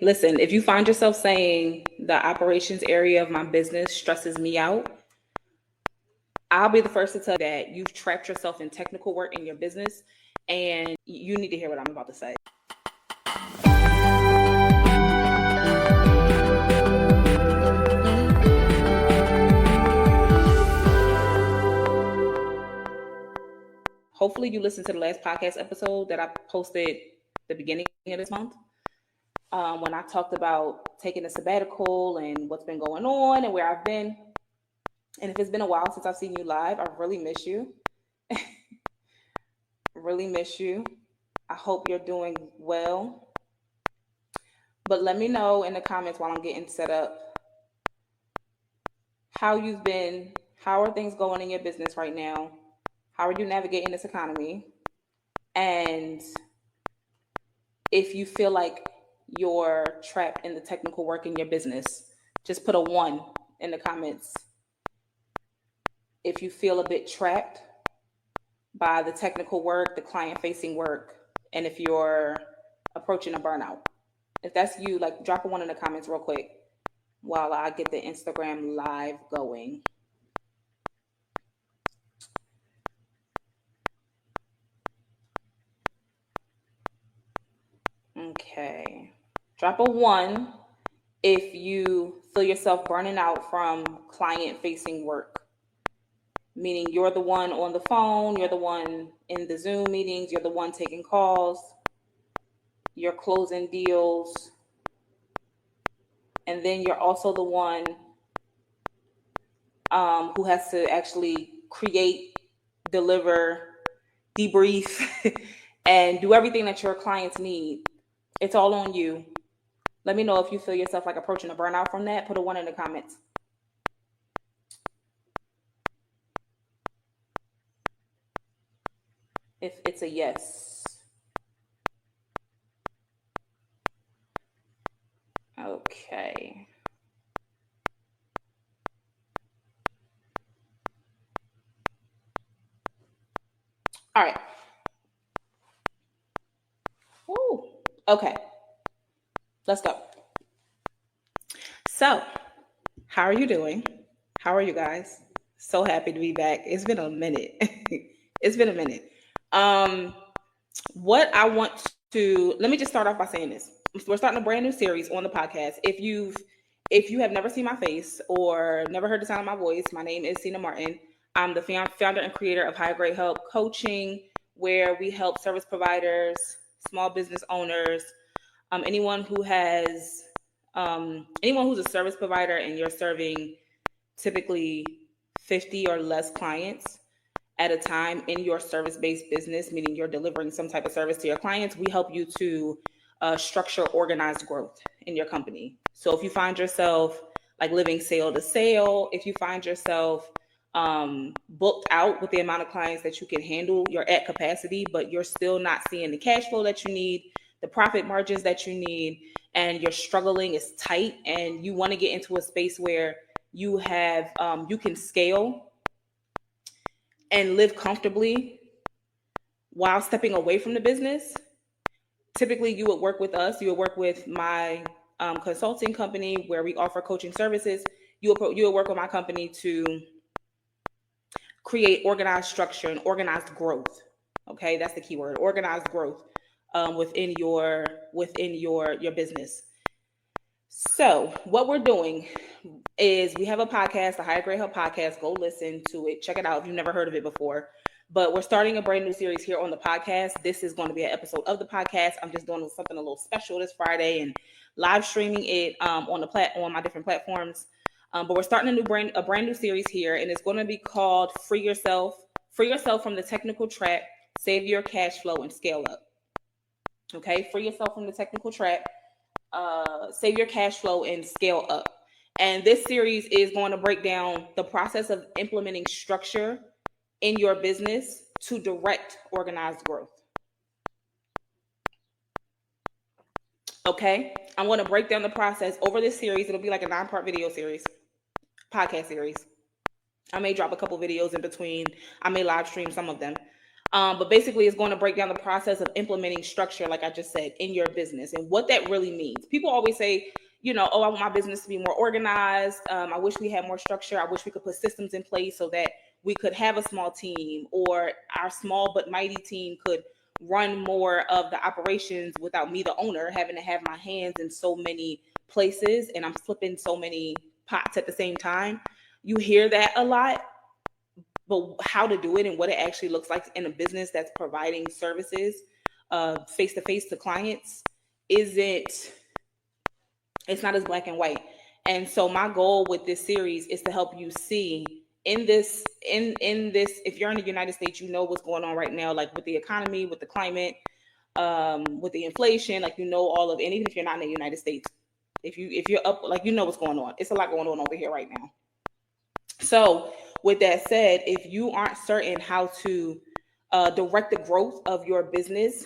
listen, if you find yourself saying the operations area of my business stresses me out, I'll be the first to tell you that you've trapped yourself in technical work in your business, and you need to hear what I'm about to say. Hopefully you listened to the last podcast episode that I posted the beginning of this month, when I talked about taking a sabbatical and what's been going on and where I've been. And if it's been a while since I've seen you live, I really miss you. Really miss you. I hope you're doing well. But let me know in the comments while I'm getting set up how you've been. How are things going in your business right now? How are you navigating this economy? And if you feel like you're trapped in the technical work in your business, just put a 1 in the comments. If you feel a bit trapped by the technical work, the client-facing work, and if you're approaching a burnout. If that's you, like, drop a 1 in the comments real quick while I get the Instagram live going. Okay. Drop a 1 if you feel yourself burning out from client-facing work. Meaning you're the one on the phone, you're the one in the Zoom meetings, you're the one taking calls, you're closing deals, and then you're also the one who has to actually create, deliver, debrief, and do everything that your clients need. It's all on you. Let me know if you feel yourself like approaching a burnout from that. Put a 1 in the comments. If it's a yes. Okay. All right. Woo. Okay. Let's go. So, how are you doing? How are you guys? So happy to be back. It's been a minute. It's been a minute. What I want to, let me just start off by saying this. We're starting a brand new series on the podcast. If you have never seen my face or never heard the sound of my voice, my name is Cena Martin. I'm the founder and creator of High Grade Help Coaching, where we help service providers, small business owners, anyone who's a service provider and you're serving typically 50 or less clients at a time in your service-based business, meaning you're delivering some type of service to your clients. We help you to structure organized growth in your company. So if you find yourself like living sale to sale, if you find yourself booked out with the amount of clients that you can handle, you're at capacity, but you're still not seeing the cash flow that you need, the profit margins that you need, and you're struggling, it's tight, and you want to get into a space where you have, you can scale and live comfortably while stepping away from the business. Typically, you would work with us. You would work with my consulting company where we offer coaching services. You would work with my company to create organized structure and organized growth. Okay, that's the key word: organized growth within your business. So what we're doing is we have a podcast, the Higher Grade Help Podcast. Go listen to it. Check it out if you've never heard of it before. But we're starting a brand new series here on the podcast. This is going to be an episode of the podcast. I'm just doing something a little special this Friday and live streaming it on my different platforms. But we're starting a brand new series here, and it's going to be called Free Yourself from the Technical Trap, Save Your Cash Flow, and Scale Up. Okay, free yourself from the technical trap, save your cash flow, and scale up. And this series is going to break down the process of implementing structure in your business to direct organized growth. Okay, I'm going to break down the process over this series. It'll be like a 9-part video series, podcast series. I may drop a couple videos in between. I may live stream some of them. But basically, it's going to break down the process of implementing structure, like I just said, in your business and what that really means. People always say, oh, I want my business to be more organized. I wish we had more structure. I wish we could put systems in place so that we could have a small team, or our small but mighty team could run more of the operations without me, the owner, having to have my hands in so many places and I'm flipping so many pots at the same time. You hear that a lot, but how to do it and what it actually looks like in a business that's providing services face-to-face to clients it's not as black and white. And so my goal with this series is to help you see in this, if you're in the United States, what's going on right now, like with the economy, with the climate, with the inflation, like all of it. And even if you're not in the United States, if you're up, like what's going on. It's a lot going on over here right now. So with that said, if you aren't certain how to direct the growth of your business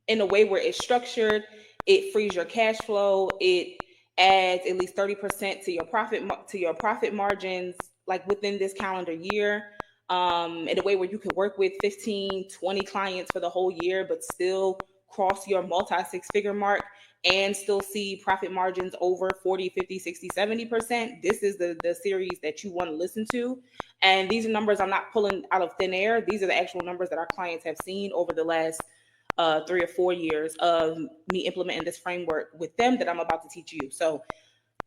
in a way where it's structured, it frees your cash flow, it adds at least 30% to your profit margins, like within this calendar year, in a way where you could work with 15, 20 clients for the whole year, but still cross your multi-six-figure mark and still see profit margins over 40, 50, 60, 70%. This is the series that you want to listen to. And these are numbers I'm not pulling out of thin air. These are the actual numbers that our clients have seen over the last 3 or 4 years of me implementing this framework with them that I'm about to teach you. So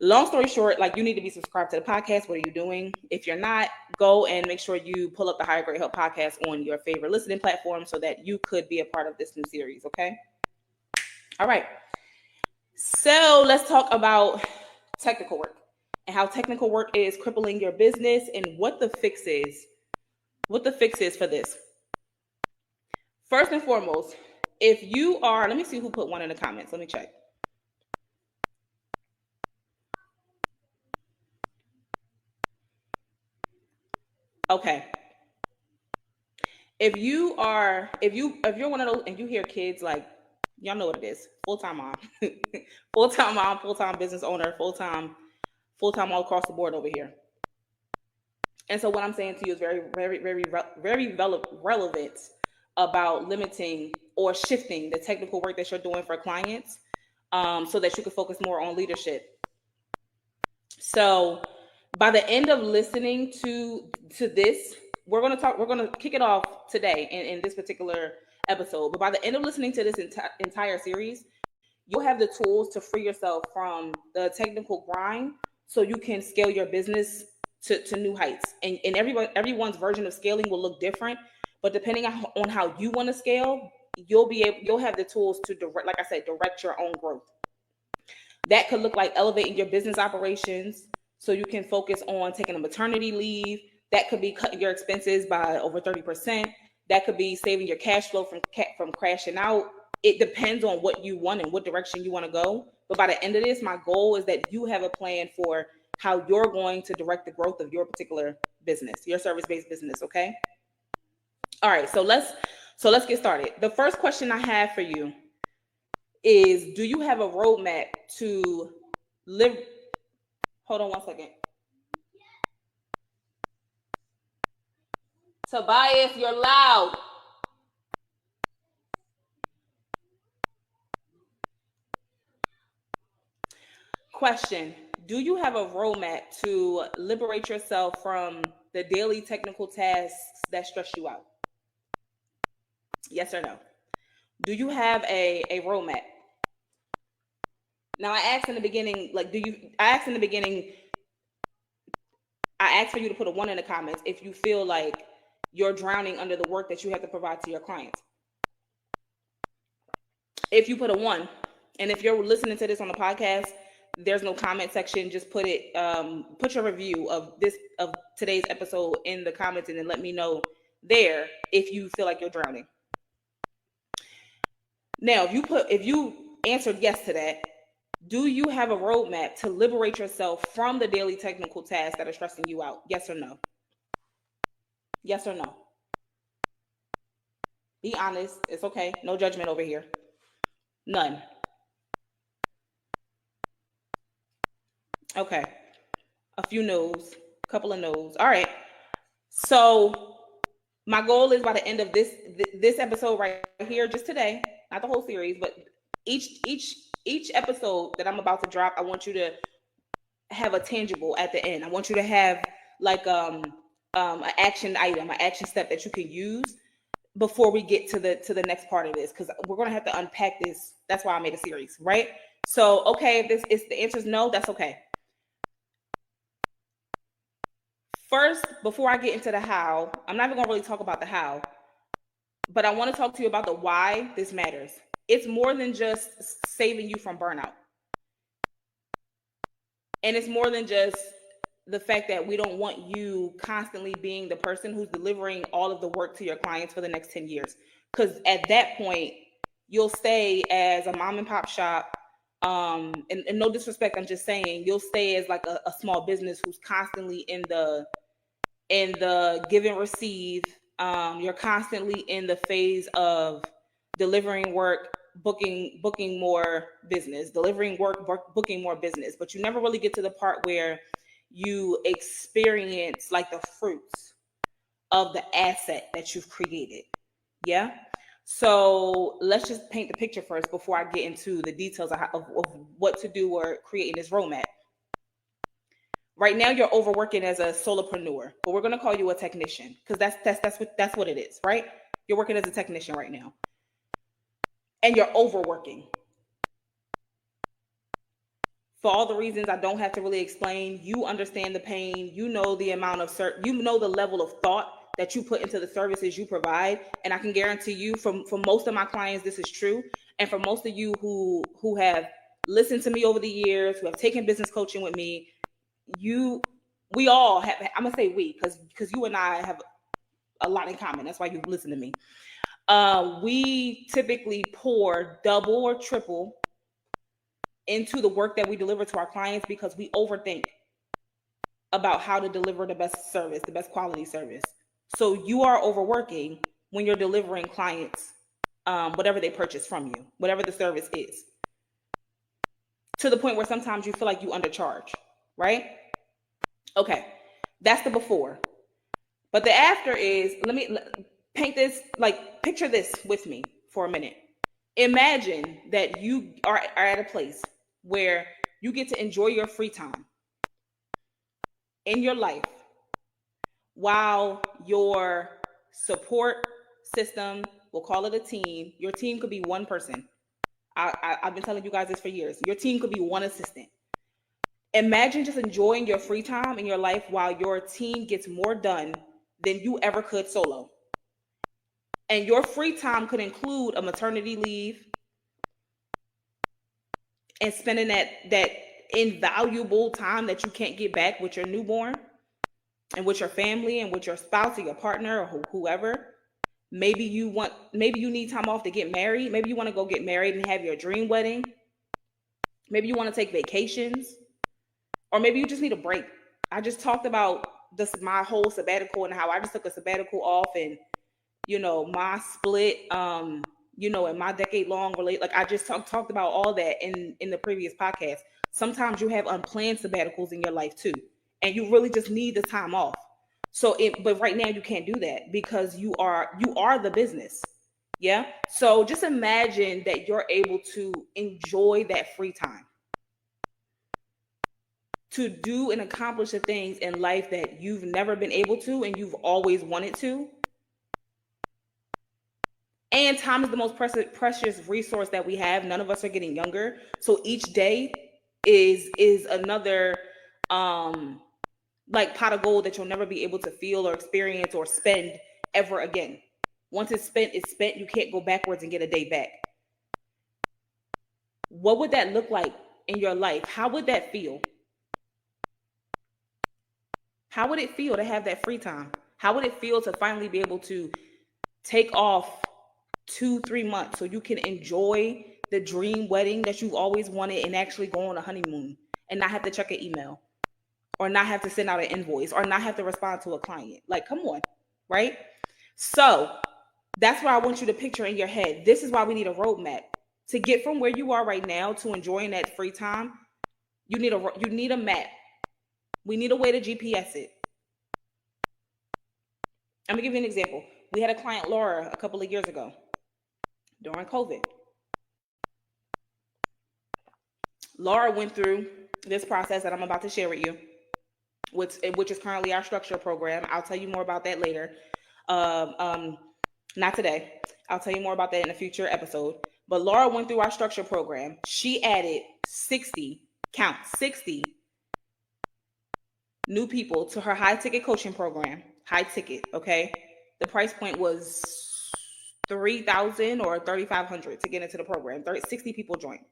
long story short, like, you need to be subscribed to the podcast. What are you doing? If you're not, go and make sure you pull up the Higher Grade Help podcast on your favorite listening platform so that you could be a part of this new series. Okay. All right. So let's talk about technical work and how technical work is crippling your business and what the fix is. What the fix is for this. First and foremost, if you are, let me see who put one in the comments. Let me check. Okay. If you're one of those and you hear kids, like, y'all know what it is. Full-time mom, full-time business owner, full-time all across the board over here. And so what I'm saying to you is very, very, very, very relevant about limiting or shifting the technical work that you're doing for clients, so that you can focus more on leadership. So by the end of listening to this, we're going to kick it off today in this particular episode. But by the end of listening to this entire series, you'll have the tools to free yourself from the technical grind so you can scale your business to new heights. And everyone's version of scaling will look different, but depending on how you want to scale, you'll have the tools to direct your own growth. That could look like elevating your business operations so you can focus on taking a maternity leave. That could be cutting your expenses by over 30%. That could be saving your cash flow from crashing out. It depends on what you want and what direction you want to go. But by the end of this, my goal is that you have a plan for how you're going to direct the growth of your particular business, your service-based business, okay? All right, so let's get started. The first question I have for you is, do you have a roadmap to live? Hold on 1 second. Tobias, you're loud. Question: do you have a roadmap to liberate yourself from the daily technical tasks that stress you out? Yes or no? Do you have a roadmap? Now, I asked in the beginning, I asked for you to put a 1 in the comments if you feel like you're drowning under the work that you have to provide to your clients. If you put a 1, and if you're listening to this on the podcast, there's no comment section. Just put your review of today's episode in the comments, and then let me know there if you feel like you're drowning. Now, if you answered yes to that, do you have a roadmap to liberate yourself from the daily technical tasks that are stressing you out? Yes or no? Yes or no? Be honest. It's okay. No judgment over here. None. Okay. A few no's, a couple of no's. All right. So My goal is by the end of this episode right here, just today, not the whole series, but each episode that I'm about to drop, I want you to have a tangible at the end. I want you to have like an action item, an action step that you can use before we get to the next part of this, because we're gonna have to unpack this. That's why I made a series, right? So okay, if this is the answer is no, that's okay. First, before I get into the how, I'm not even gonna really talk about the how, but I want to talk to you about the why this matters. It's more than just saving you from burnout. And it's more than just the fact that we don't want you constantly being the person who's delivering all of the work to your clients for the next 10 years. Because at that point, you'll stay as a mom and pop shop. And no disrespect, I'm just saying you'll stay as like a small business who's constantly in the give and receive. You're constantly in the phase of delivering work, booking more business, delivering work, booking more business, but you never really get to the part where you experience like the fruits of the asset that you've created. Yeah. So let's just paint the picture first before I get into the details of what to do or creating this roadmap. Right now, you're overworking as a solopreneur, but we're going to call you a technician because that's what it is, right? You're working as a technician right now, and you're overworking for all the reasons I don't have to really explain. You understand the pain. You know the amount of you know the level of thought that you put into the services you provide, and I can guarantee you, for most of my clients, this is true, and for most of you who have listened to me over the years, who have taken business coaching with me. We all have, I'm gonna say we, because you and I have a lot in common. That's why you listen to me. We typically pour double or triple into the work that we deliver to our clients because we overthink about how to deliver the best service, the best quality service. So you are overworking when you're delivering clients whatever they purchase from you, whatever the service is, to the point where sometimes you feel like you undercharge, right? Okay, that's the before. But the after is, let me paint this, like picture this with me for a minute. Imagine that you are at a place where you get to enjoy your free time in your life while your support system, we'll call it a team. Your team could be one person. I've been telling you guys this for years. Your team could be one assistant. Imagine just enjoying your free time in your life while your team gets more done than you ever could solo. And your free time could include a maternity leave and spending that invaluable time that you can't get back with your newborn and with your family and with your spouse or your partner or whoever. Maybe you need time off to get married. Maybe you want to go get married and have your dream wedding. Maybe you want to take vacations. Or maybe you just need a break. I just talked about my whole sabbatical and how I just took a sabbatical off, and my split, and my decade-long relate. Like I just talked about all that in the previous podcast. Sometimes you have unplanned sabbaticals in your life too, and you really just need the time off. But right now you can't do that because you are the business. Yeah. So just imagine that you're able to enjoy that free time, to do and accomplish the things in life that you've never been able to and you've always wanted to. And time is the most precious resource that we have. None of us are getting younger. So each day is another like pot of gold that you'll never be able to feel or experience or spend ever again. Once it's spent, it's spent. You can't go backwards and get a day back. What would that look like in your life? How would that feel? How would it feel to have that free time? How would it feel to finally be able to take off 2-3 months so you can enjoy the dream wedding that you've always wanted and actually go on a honeymoon and not have to check an email or not have to send out an invoice or not have to respond to a client? Like, come on, right? So that's what I want you to picture in your head. This is why we need a roadmap. To get from where you are right now to enjoying that free time, you need a map. We need a way to GPS it. I'm gonna give you an example. We had a client, Laura, a couple of years ago during COVID. Laura went through this process that I'm about to share with you, which is currently our structure program. I'll tell you more about that later. Not today. I'll tell you more about that in a future episode. But Laura went through our structure program. She added 60 new people to her high ticket coaching program. High ticket, okay? The price point was $3,000 or $3,500 to get into the program. 60 people joined.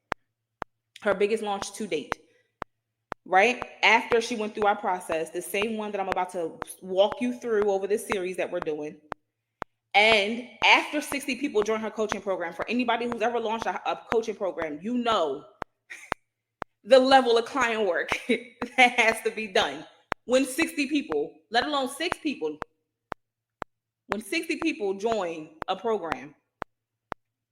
Her biggest launch to date, right? After she went through our process, the same one that I'm about to walk you through over this series that we're doing. And after 60 people join her coaching program, for anybody who's ever launched a coaching program, you know the level of client work that has to be done. When 60 people, let alone 6 people, when 60 people join a program,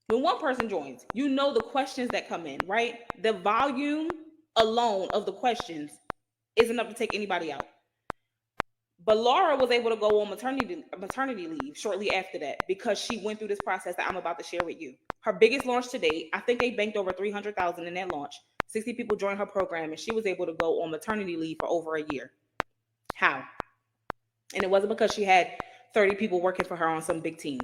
when one person joins, you know the questions that come in, right? The volume alone of the questions is enough to take anybody out. But Laura was able to go on maternity leave shortly after that because she went through this process that I'm about to share with you. Her biggest launch to date, I think they banked over $300,000 in that launch. 60 people joined her program, and she was able to go on maternity leave for over a year. How? And it wasn't because she had 30 people working for her on some big team.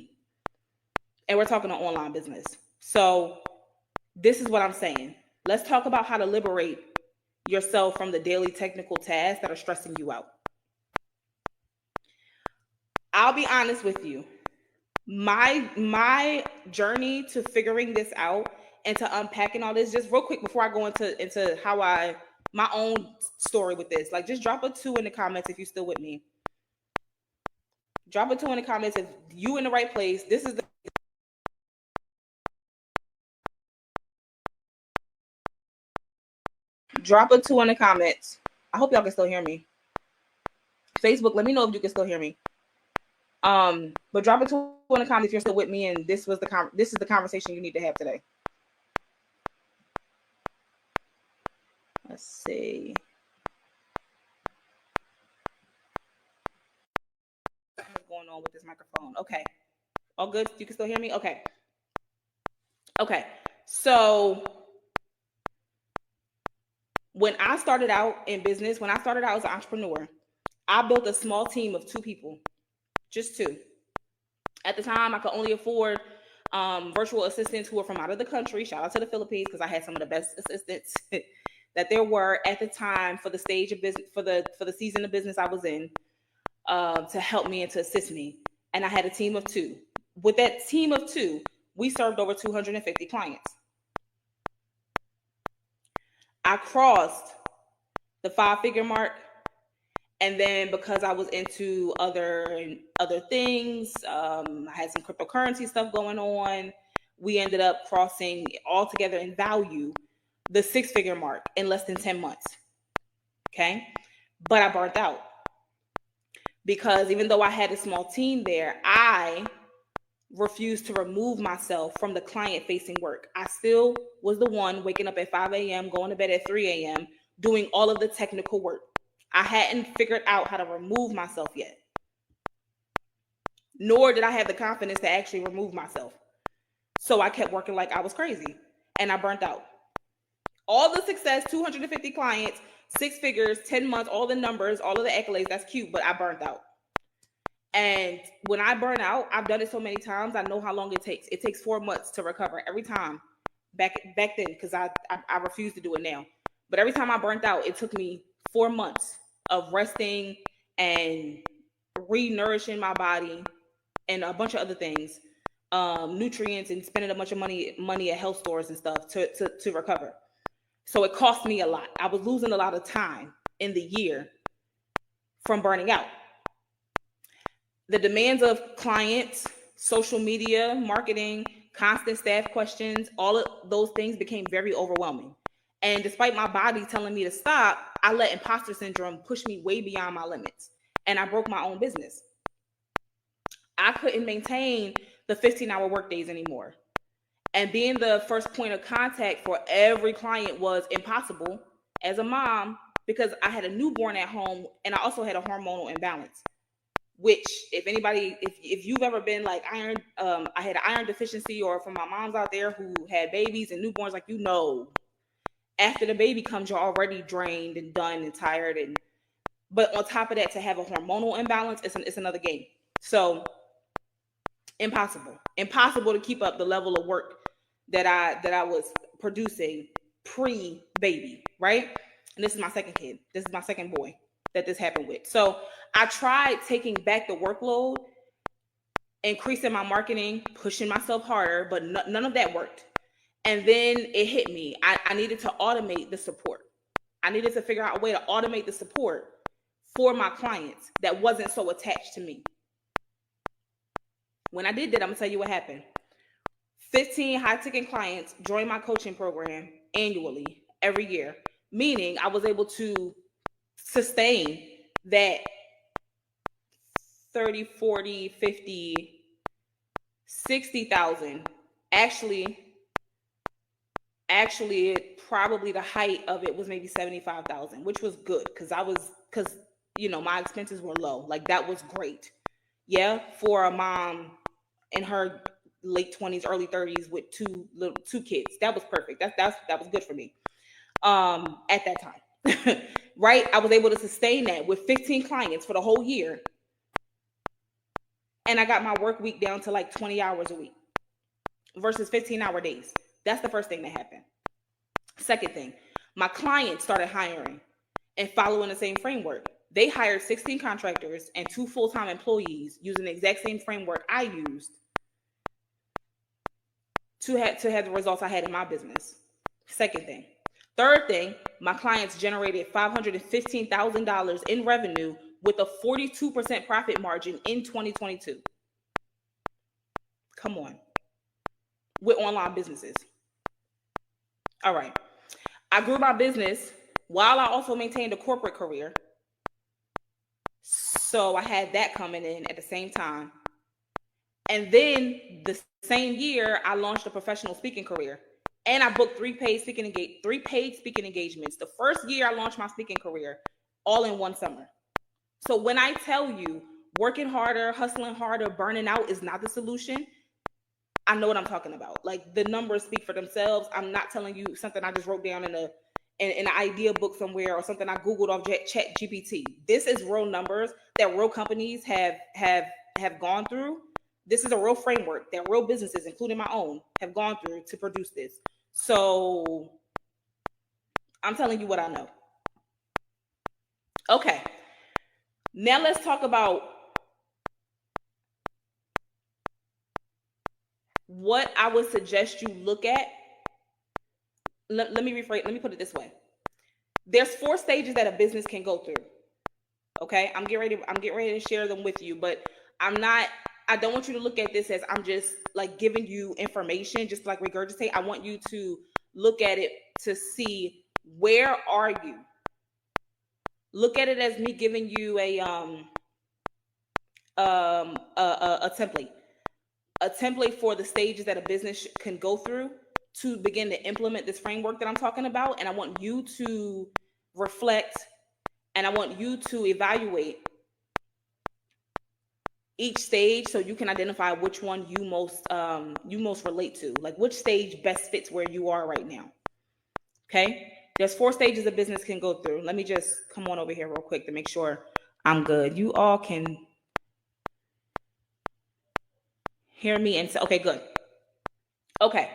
And we're talking an online business. So this is what I'm saying. Let's talk about how to liberate yourself from the daily technical tasks that are stressing you out. I'll be honest with you. My journey to figuring this out and to unpacking all this, just real quick before I go into how my own story with this, like just drop a 2 in the comments if you're still with me. Drop a 2 in the comments if you in the right place. This is the drop a 2 in the comments. I hope y'all can still hear me. Facebook, let me know if you can still hear me. But drop a 2 in the comments if you're still with me and this is the conversation you need to have today. Let's see. What's going on with this microphone? Okay. All good? You can still hear me? Okay. So when I started out in business, when I started out as an entrepreneur, I built a small team of 2 people. Just 2. At the time, I could only afford virtual assistants who were from out of the country. Shout out to the Philippines because I had some of the best assistants that there were at the time for the stage of business, for the season of business I was in, to help me and to assist me. And I had a team of 2. With that team of 2, we served over 250 clients. I crossed the 5-figure mark. And then because I was into other things, I had some cryptocurrency stuff going on, we ended up crossing altogether in value the 6-figure mark in less than 10 months. Okay. But I burnt out because even though I had a small team there, I refused to remove myself from the client-facing work. I still was the one waking up at 5 a.m., going to bed at 3 a.m., doing all of the technical work. I hadn't figured out how to remove myself yet. Nor did I have the confidence to actually remove myself. So I kept working like I was crazy and I burnt out. All the success, 250 clients, 6 figures, 10 months, all the numbers, all of the accolades, that's cute, but I burnt out. And when I burn out, I've done it so many times, I know how long it takes. It takes 4 months to recover every time. Back then, because I refuse to do it now. But every time I burnt out, it took me 4 months of resting and re-nourishing my body and a bunch of other things, nutrients, and spending a bunch of money at health stores and stuff to recover. So it cost me a lot. I was losing a lot of time in the year from burning out. The demands of clients, social media, marketing, constant staff questions, all of those things became very overwhelming. And despite my body telling me to stop, I let imposter syndrome push me way beyond my limits. And I broke my own business. I couldn't maintain the 15-hour workdays anymore. And being the first point of contact for every client was impossible as a mom because I had a newborn at home and I also had a hormonal imbalance. which if you've ever been like I had an iron deficiency, or from my moms out there who had babies and newborns, like, after the baby comes, you're already drained and done and tired. But on top of that, to have a hormonal imbalance, it's another game. So impossible to keep up the level of work that I was producing pre-baby, right? And this is my second kid. This is my second boy that this happened with. So I tried taking back the workload, increasing my marketing, pushing myself harder, but none of that worked. And then it hit me. I needed to automate the support. I needed to figure out a way to automate the support for my clients that wasn't so attached to me. When I did that, I'm gonna tell you what happened. 15 high-ticket clients joined my coaching program annually every year, meaning I was able to sustain that 30, 40, 50, 60,000. Actually, probably the height of it was maybe 75,000, which was good because my expenses were low. Like, that was great. Yeah, for a mom in her late 20s, early 30s with two kids, that was perfect. That was good for me. At that time, right? I was able to sustain that with 15 clients for the whole year, and I got my work week down to like 20 hours a week versus 15-hour days. That's the first thing that happened. Second thing, my clients started hiring and following the same framework. They hired 16 contractors and 2 full-time employees using the exact same framework I used to have the results I had in my business. Second thing. Third thing, my clients generated $515,000 in revenue with a 42% profit margin in 2022. Come on. With online businesses. All right. I grew my business while I also maintained a corporate career. So I had that coming in at the same time. And then the same year, I launched a professional speaking career. And I booked 3 paid speaking engagements. The first year I launched my speaking career, all in one summer. So when I tell you working harder, hustling harder, burning out is not the solution, I know what I'm talking about. Like, the numbers speak for themselves. I'm not telling you something I just wrote down in an idea book somewhere or something I Googled off Chat GPT. This is real numbers that real companies have gone through. This is a real framework that real businesses, including my own, have gone through to produce this. So I'm telling you what I know. Okay. Now let's talk about what I would suggest you look at. Let me rephrase. Let me put it this way. There's 4 stages that a business can go through. Okay, I'm getting ready to share them with you, but I don't want you to look at this as I'm just like giving you information, just like regurgitate. I want you to look at it to see, where are you? Look at it as me giving you a template for the stages that a business can go through to begin to implement this framework that I'm talking about. And I want you to reflect, and I want you to evaluate each stage so you can identify which one you most relate to, like which stage best fits where you are right now. Okay, there's 4 stages a business can go through. Let me just come on over here real quick to make sure I'm good. You all can hear me and say, okay, good. Okay.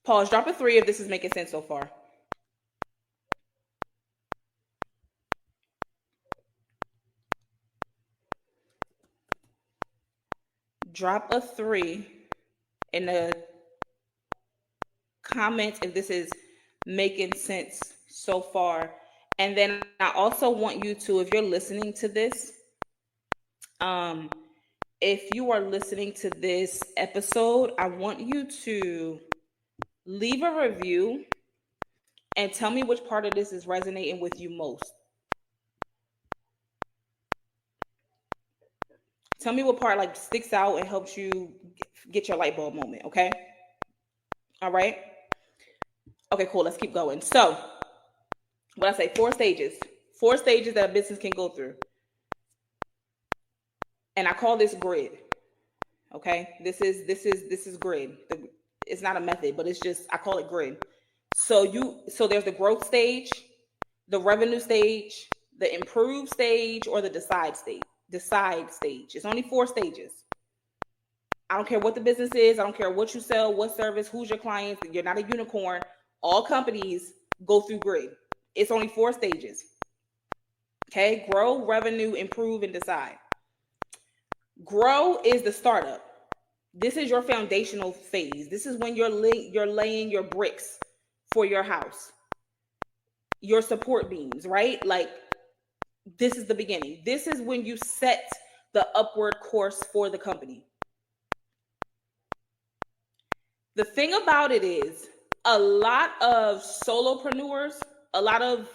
Pause, drop a 3 if this is making sense so far. Drop a 3 in the comments if this is making sense so far. And then I also want you to, if you're listening to this, if you are listening to this episode, I want you to leave a review and tell me which part of this is resonating with you most. Tell me what part like sticks out and helps you get your light bulb moment, okay? All right. Okay, cool. Let's keep going. So what I say, 4 stages that a business can go through. And I call this grid. Okay. This is grid. It's not a method, but it's just, I call it grid. So there's the growth stage, the revenue stage, the improve stage, or the decide stage. It's only 4 stages. I don't care what the business is. I don't care what you sell, what service, who's your clients. You're not a unicorn. All companies go through grid. It's only 4 stages. Okay. Grow, revenue, improve, and decide. Grow is the startup. This is your foundational phase. This is when you're laying your bricks for your house, your support beams, right? Like, this is the beginning. This is when you set the upward course for the company. The thing about it is, a lot of solopreneurs, a lot of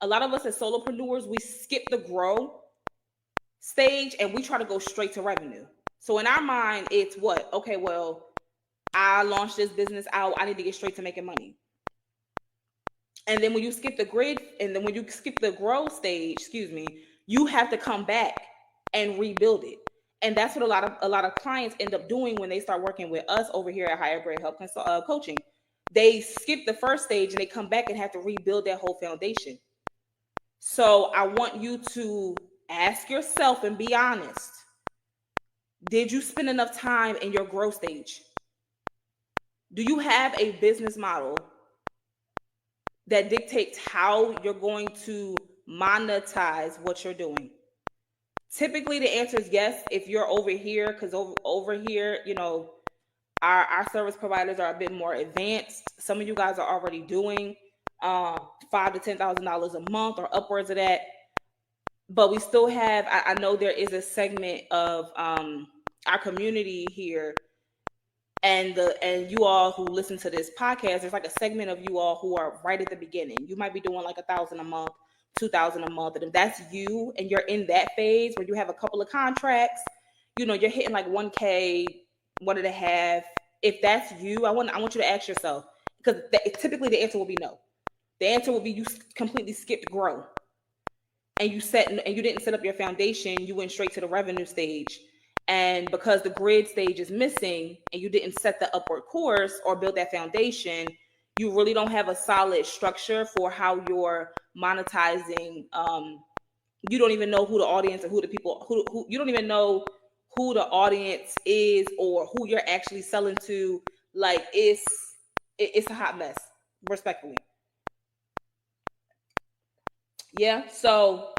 us as solopreneurs, we skip the grow stage and we try to go straight to revenue. So in our mind, it's what? Okay, well, I launched this business out. I need to get straight to making money. And then when you skip the grid, and then when you skip the grow stage, you have to come back and rebuild it. And that's what a lot of clients end up doing when they start working with us over here at Higher Grade Help Coaching. They skip the first stage and they come back and have to rebuild that whole foundation. So I want you to ask yourself and be honest. Did you spend enough time in your growth stage? Do you have a business model that dictates how you're going to monetize what you're doing? Typically, the answer is yes. If you're over here, because over here, our service providers are a bit more advanced. Some of you guys are already doing $5,000 to $10,000 a month or upwards of that. But we still have, I know there is a segment of our community here, and you all who listen to this podcast, there's like a segment of you all who are right at the beginning. You might be doing like $1,000 a month, $2,000 a month. And if that's you and you're in that phase where you have a couple of contracts, you're hitting like 1K, 1.5. If that's you, I want you to ask yourself, because typically the answer will be no. The answer will be you completely skipped grow. And you didn't set up your foundation. You went straight to the revenue stage. And because the grid stage is missing and you didn't set the upward course or build that foundation, you really don't have a solid structure for how you're monetizing. You don't even know who the audience and who the people, who you don't even know who the audience is or who you're actually selling to. Like, it's a hot mess, respectfully. Yeah. So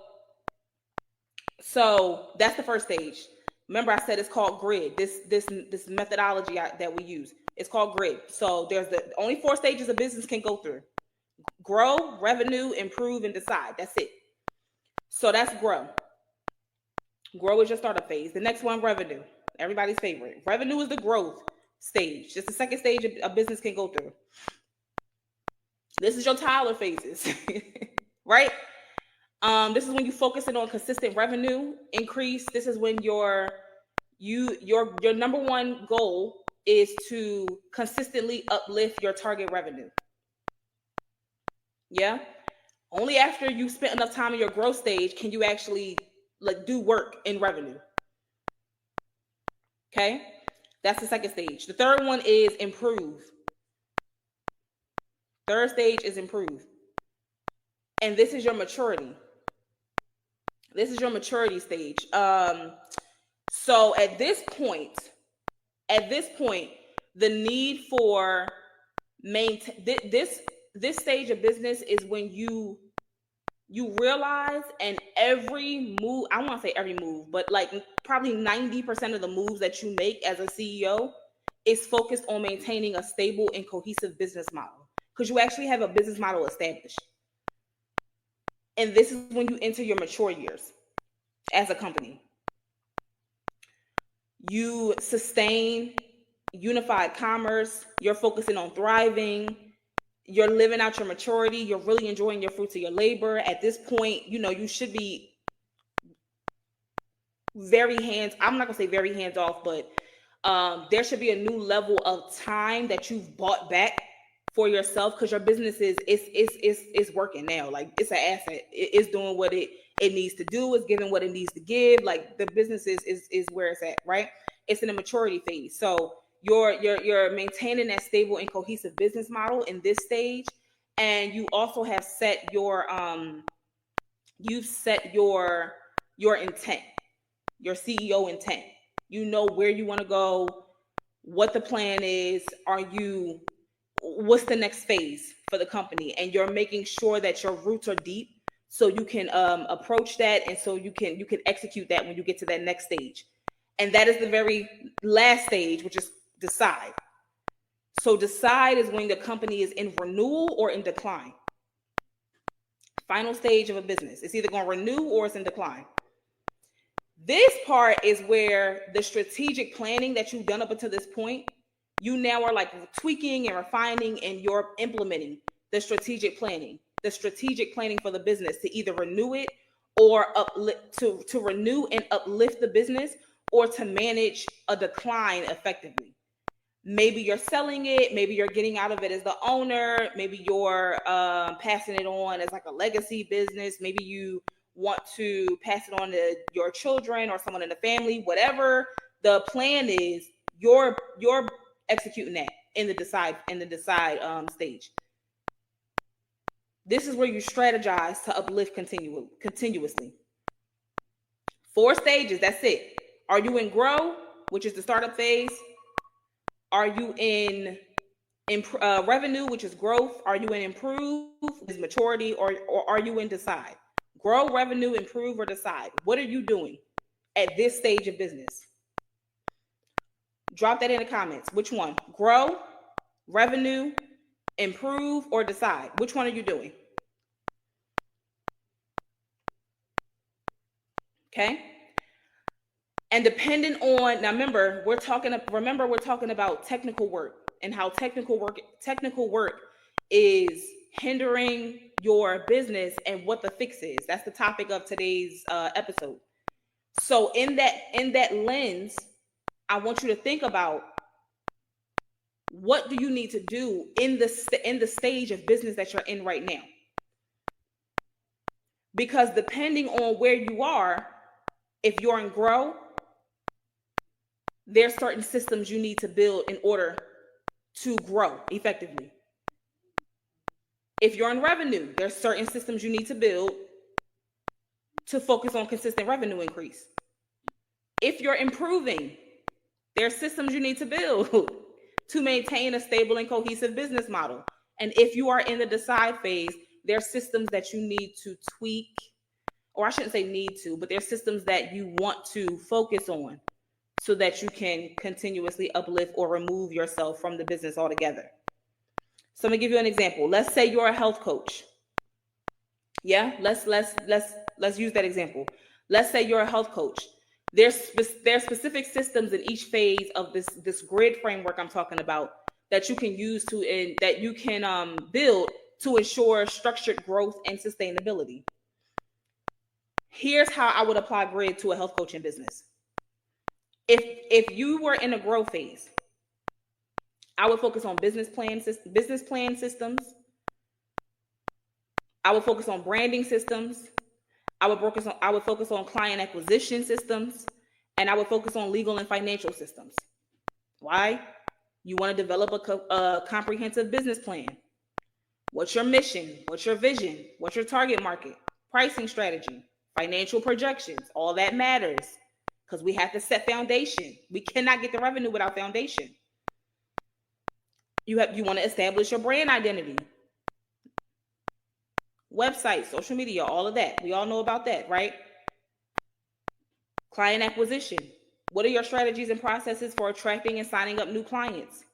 that's the first stage. Remember, I said it's called grid. This methodology that we use, it's called grid. So there's the only 4 stages a business can go through: grow, revenue, improve, and decide. That's it. So that's grow. Grow is your startup phase. The next one, revenue. Everybody's favorite. Revenue is the growth stage. Just the second stage a business can go through. This is your Tyler phases, right? This is when you focus on consistent revenue increase. This is when your number one goal is to consistently uplift your target revenue. Yeah. Only after you spent enough time in your growth stage can you actually do work in revenue. Okay. That's the second stage. The third one is improve. Third stage is improve. And this is your maturity. This is your maturity stage. So at this point, the need for this stage of business is when you realize, and every move, I won't say every move, but like probably 90% of the moves that you make as a CEO is focused on maintaining a stable and cohesive business model, because you actually have a business model established. And this is when you enter your mature years as a company. You sustain unified commerce. You're focusing on thriving. You're living out your maturity. You're really enjoying your fruits of your labor. At this point, you should be I'm not going to say very hands off, but there should be a new level of time that you've bought back for yourself, because your business is working now. Like, it's an asset. It's doing what it needs to do. It's giving what it needs to give. Like, the business is where it's at, right? It's in a maturity phase. So you're maintaining that stable and cohesive business model in this stage, and you also have set your you've set your intent, your CEO intent. You know where you want to go, what the plan is. What's the next phase for the company? And you're making sure that your roots are deep, so you can approach that, and so you can execute that when you get to that next stage. And that is the very last stage, which is decide. So decide is when the company is in renewal or in decline. Final stage of a business. It's either going to renew or it's in decline. This part is where the strategic planning that you've done up until this point, you now are like tweaking and refining, and you're implementing the strategic planning for the business to either renew it or to renew and uplift the business, or to manage a decline effectively. Maybe you're selling it, maybe you're getting out of it as the owner, maybe you're passing it on as like a legacy business, maybe you want to pass it on to your children or someone in the family. Whatever the plan is, you're executing that in the decide stage. This is where you strategize to uplift continuously. 4 stages, that's it. Are you in grow, which is the startup phase? Are you in revenue, which is growth? Are you in improve, which is maturity? Or are you in decide? Grow, revenue, improve, or decide. What are you doing at this stage of business? Drop that in the comments. Which one? Grow, revenue, improve, or decide? Which one are you doing? Okay. And depending on, now remember, we're talking about technical work, and how technical work is hindering your business, and what the fix is. That's the topic of today's episode. So in that lens, I want you to think about, what do you need to do in the stage of business that you're in right now? Because depending on where you are, if you're in grow, there's certain systems you need to build in order to grow effectively. If you're in revenue, there's certain systems you need to build to focus on consistent revenue increase. If you're improving, there's systems you need to build to maintain a stable and cohesive business model. And if you are in the decide phase, there's systems that you need to tweak, or I shouldn't say need to, but there's systems that you want to focus on, so that you can continuously uplift or remove yourself from the business altogether. So I'm gonna give you an example. Let's say you're a health coach. Yeah, let's use that example. Let's say you're a health coach. There's specific systems in each phase of this grid framework I'm talking about that you can use that you can build to ensure structured growth and sustainability. Here's how I would apply grid to a health coaching business. If you were in a growth phase, I would focus on business plan systems. I would focus on branding systems. I would focus on client acquisition systems, and I would focus on legal and financial systems. Why? You want to develop a comprehensive business plan. What's your mission? What's your vision? What's your target market? Pricing strategy, financial projections, all that matters, because we have to set foundation. We cannot get the revenue without foundation. You want to establish your brand identity. Website, social media, all of that. We all know about that, right? Client acquisition. What are your strategies and processes for attracting and signing up new clients?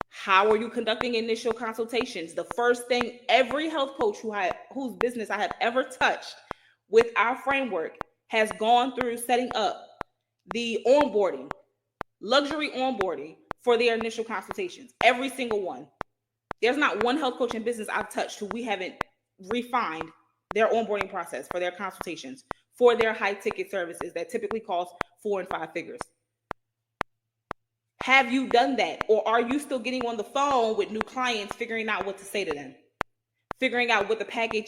How are you conducting initial consultations? The first thing every health coach whose business I have ever touched with our framework has gone through setting up the onboarding, luxury onboarding for their initial consultations. Every single one. There's not one health coaching business I've touched who we haven't refined their onboarding process for their consultations, for their high ticket services that typically cost 4 and 5 figures. Have you done that? Or are you still getting on the phone with new clients, figuring out what to say to them? Figuring out what the package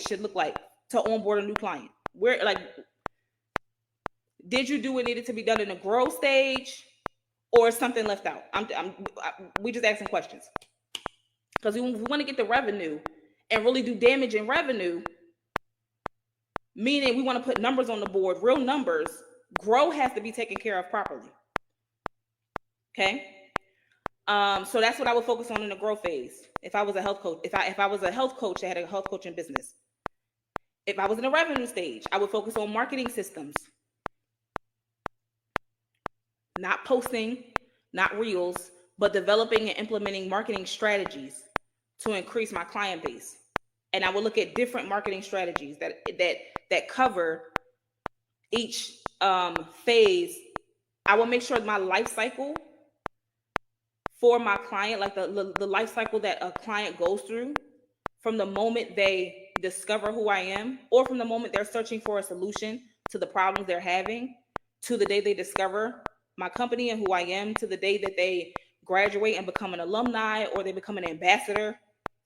should look like to onboard a new client? Where, like, did you do what needed to be done in the growth stage, or is something left out? We just asking questions. Because we want to get the revenue and really do damage in revenue, meaning we want to put numbers on the board, real numbers. Grow has to be taken care of properly. Okay. So that's what I would focus on in the growth phase. If I was a health coach, if I was a health coach that had a health coaching business, if I was in a revenue stage, I would focus on marketing systems, not posting, not reels, but developing and implementing marketing strategies to increase my client base. And I will look at different marketing strategies that cover each phase. I will make sure my life cycle for my client, like the life cycle that a client goes through, from the moment they discover who I am, or from the moment they're searching for a solution to the problems they're having, to the day they discover my company and who I am, to the day that they graduate and become an alumni, or they become an ambassador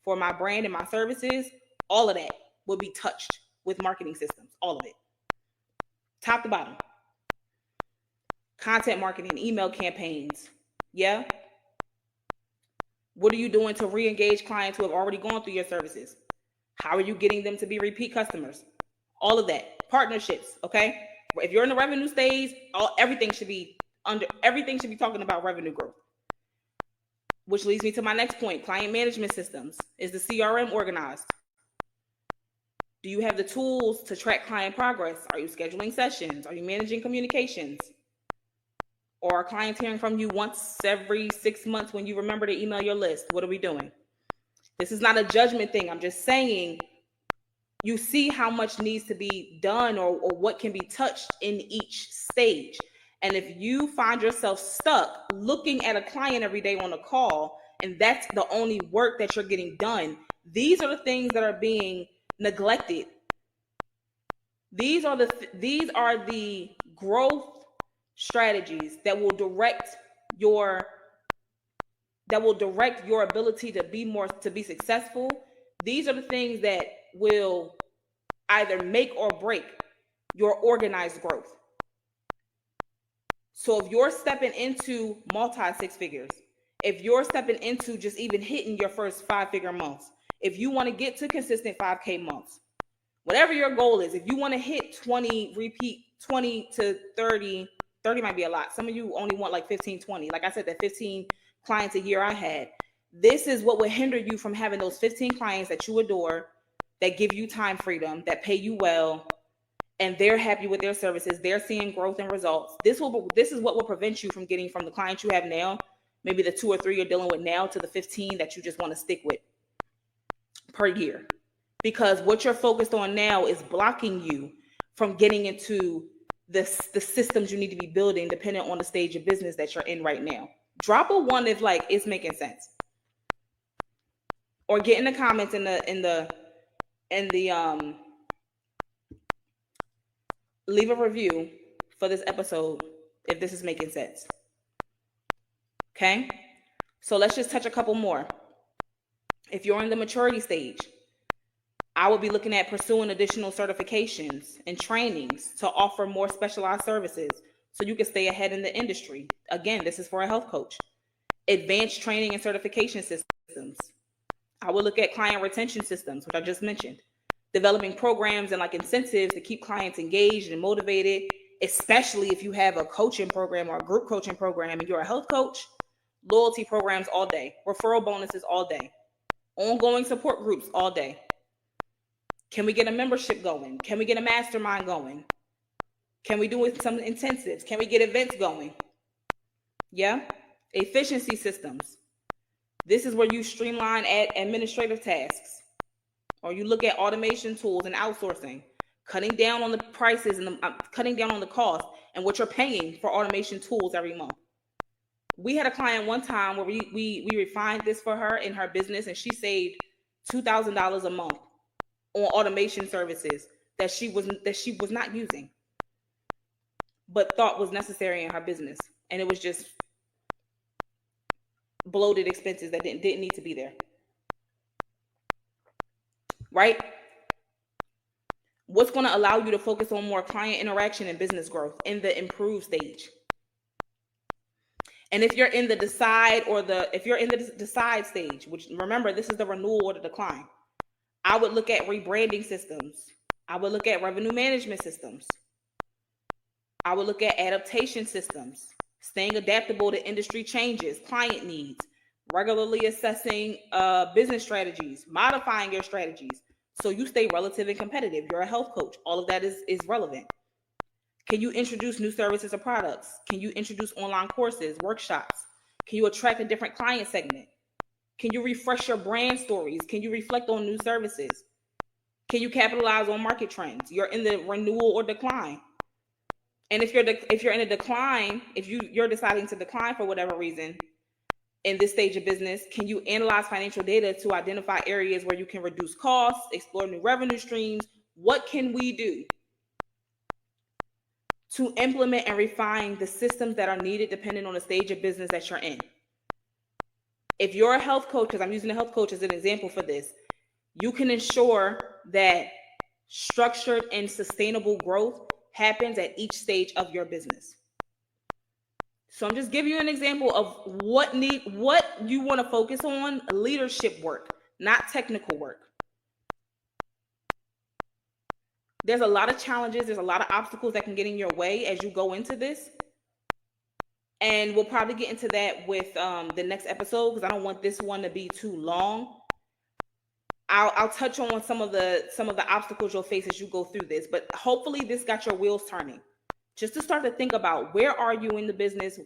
for my brand and my services. All of that will be touched with marketing systems, all of it, top to bottom. Content marketing, email campaigns. Yeah. What are you doing to re-engage clients who have already gone through your services? How are you getting them to be repeat customers? All of that. Partnerships, okay? If you're in the revenue stage, everything should be talking about revenue growth. Which leads me to my next point, client management systems. Is the CRM organized? Do you have the tools to track client progress? Are you scheduling sessions? Are you managing communications? Or are clients hearing from you once every 6 months when you remember to email your list? What are we doing? This is not a judgment thing. I'm just saying, you see how much needs to be done, or what can be touched in each stage. And if you find yourself stuck looking at a client every day on a call, and that's the only work that you're getting done, these are the things that are being neglected. These are the growth strategies that will direct your ability to be successful. These are the things that will either make or break your organized growth. So if you're stepping into multi-six figures, if you're stepping into just even hitting your first 5-figure months, if you want to get to consistent 5K months, whatever your goal is, if you want to hit 20 to 30 might be a lot. Some of you only want like 15, 20. Like I said, that 15 clients a year I had. This is what would hinder you from having those 15 clients that you adore, that give you time freedom, that pay you well, and they're happy with their services. They're seeing growth and results. This is what will prevent you from getting from the clients you have now, maybe the 2 or 3 you're dealing with now, to the 15 that you just want to stick with per year. Because what you're focused on now is blocking you from getting into the systems you need to be building, depending on the stage of business that you're in right now. Drop a 1 if like it's making sense, or get in the comments in the leave a review for this episode if this is making sense. Okay, so let's just touch a couple more. If you're in the maturity stage, I would be looking at pursuing additional certifications and trainings to offer more specialized services so you can stay ahead in the industry. Again, this is for a health coach. Advanced training and certification systems. I would look at client retention systems, which I just mentioned. Developing programs and like incentives to keep clients engaged and motivated, especially if you have a coaching program or a group coaching program and you're a health coach. Loyalty programs all day. Referral bonuses all day. Ongoing support groups all day. Can we get a membership going? Can we get a mastermind going? Can we do some intensives? Can we get events going? Yeah. Efficiency systems. This is where you streamline administrative tasks, or you look at automation tools and outsourcing, cutting down on the prices and cutting down on the cost and what you're paying for automation tools every month. We had a client one time where we refined this for her in her business, and she saved $2,000 a month on automation services that she was not using, but thought was necessary in her business. And it was just bloated expenses that didn't need to be there. Right? What's going to allow you to focus on more client interaction and business growth in the improve stage? And if you're in the decide stage, which remember, this is the renewal or the decline, I would look at rebranding systems. I would look at revenue management systems. I would look at adaptation systems, staying adaptable to industry changes, client needs, regularly assessing business strategies, modifying your strategies so you stay relative and competitive. You're a health coach. All of that is relevant. Can you introduce new services or products? Can you introduce online courses, workshops? Can you attract a different client segment? Can you refresh your brand stories? Can you reflect on new services? Can you capitalize on market trends? You're in the renewal or decline. And if you're in a decline, if you're deciding to decline for whatever reason in this stage of business, can you analyze financial data to identify areas where you can reduce costs, explore new revenue streams? What can we do to implement and refine the systems that are needed depending on the stage of business that you're in? If you're a health coach, because I'm using a health coach as an example for this, you can ensure that structured and sustainable growth happens at each stage of your business. So I'm just giving you an example of what you want to focus on: leadership work, not technical work. There's a lot of challenges, there's a lot of obstacles that can get in your way as you go into this. And we'll probably get into that with the next episode, because I don't want this one to be too long. I'll touch on some of the obstacles you'll face as you go through this, but hopefully this got your wheels turning. Just to start to think about, where are you in the business?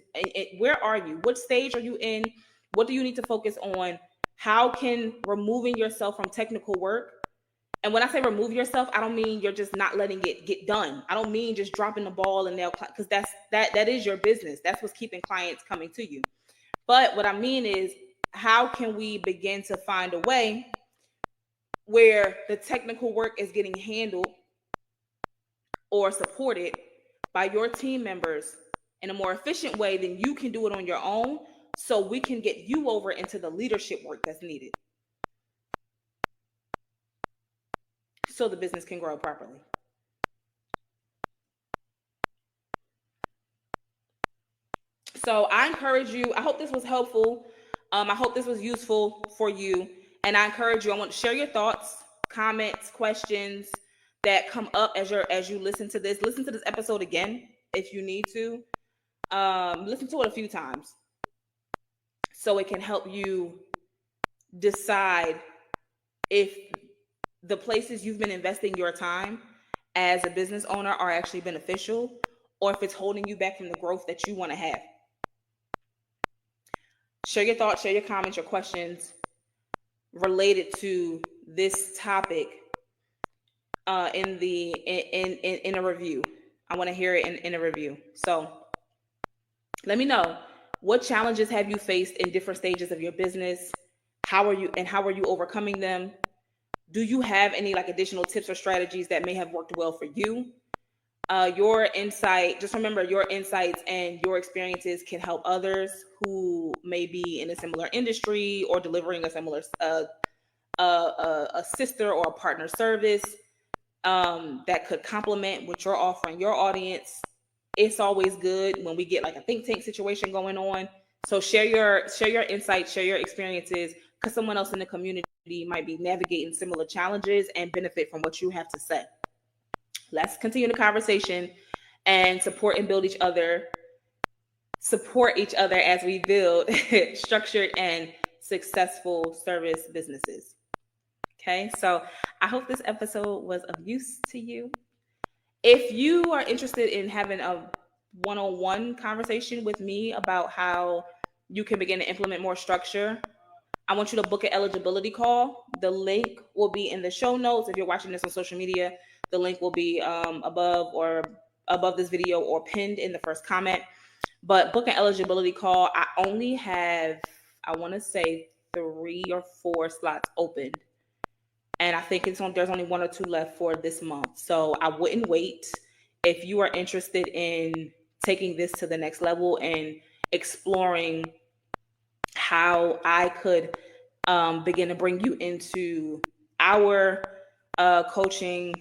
Where are you? What stage are you in? What do you need to focus on? How can removing yourself from technical work? And when I say remove yourself, I don't mean you're just not letting it get done. I don't mean just dropping the ball and because that is your business. That's what's keeping clients coming to you. But what I mean is, how can we begin to find a way where the technical work is getting handled or supported by your team members in a more efficient way than you can do it on your own, so we can get you over into the leadership work that's needed so the business can grow properly. So I encourage you, I hope this was helpful. I hope this was useful for you. And I encourage you, I want to share your thoughts, comments, questions that come up as you listen to this. Listen to this episode again if you need to. Listen to it a few times so it can help you decide if the places you've been investing your time as a business owner are actually beneficial, or if it's holding you back from the growth that you want to have. Share your thoughts, share your comments, your questions related to this topic in a review. I want to hear it in a review. So let me know, what challenges have you faced in different stages of your business? How are you overcoming them? Do you have any additional tips or strategies that may have worked well for you? Your insight, just remember, your insights and your experiences can help others who may be in a similar industry or delivering a similar a sister or a partner service that could complement what you're offering your audience. It's always good when we get a think tank situation going on. So share your insights, share your experiences, because someone else in the community might be navigating similar challenges and benefit from what you have to say. Let's continue the conversation and support and build each other. Support each other as we build structured and successful service businesses. Okay, so I hope this episode was of use to you. If you are interested in having a one-on-one conversation with me about how you can begin to implement more structure, I want you to book an eligibility call. The link will be in the show notes. If you're watching this on social media, the link will be above this video or pinned in the first comment. But book an eligibility call. I only have, I want to say, 3 or 4 slots open. And I think there's only 1 or 2 left for this month. So I wouldn't wait. If you are interested in taking this to the next level and exploring how I could begin to bring you into our coaching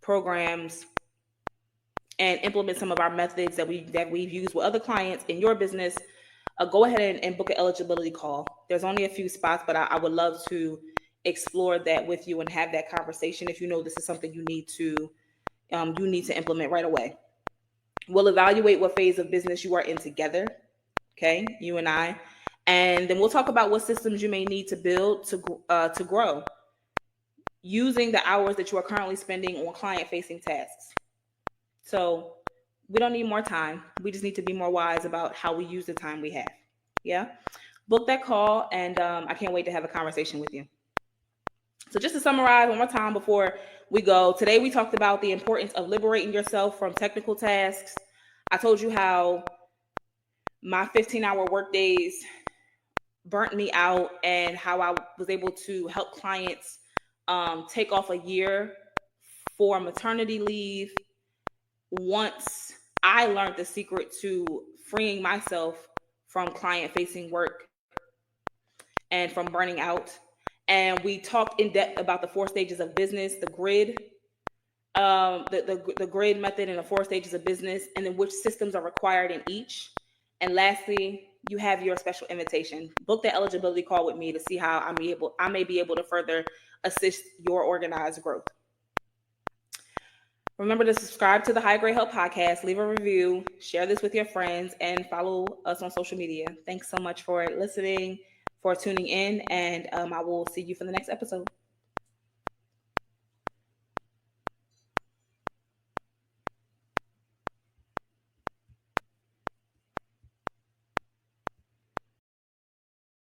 programs and implement some of our methods that we've used with other clients in your business, go ahead and book an eligibility call. There's only a few spots, but I would love to explore that with you and have that conversation if you know this is something you need to implement right away. We'll evaluate what phase of business you are in together, okay, you and I, and then we'll talk about what systems you may need to build to grow using the hours that you are currently spending on client-facing tasks. So we don't need more time. We just need to be more wise about how we use the time we have. Yeah. Book that call, and I can't wait to have a conversation with you. So just to summarize one more time before we go, today we talked about the importance of liberating yourself from technical tasks. I told you how my 15-hour work days burnt me out and how I was able to help clients take off a year for maternity leave once I learned the secret to freeing myself from client-facing work and from burning out. And we talked in depth about the 4 stages of business, the grid, the grid method and the 4 stages of business, and then which systems are required in each. And lastly, you have your special invitation. Book the eligibility call with me to see how I may be able to further assist your organized growth. Remember to subscribe to the High Grade Help podcast, leave a review, share this with your friends, and follow us on social media. Thanks so much for listening, for tuning in, and I will see you for the next episode.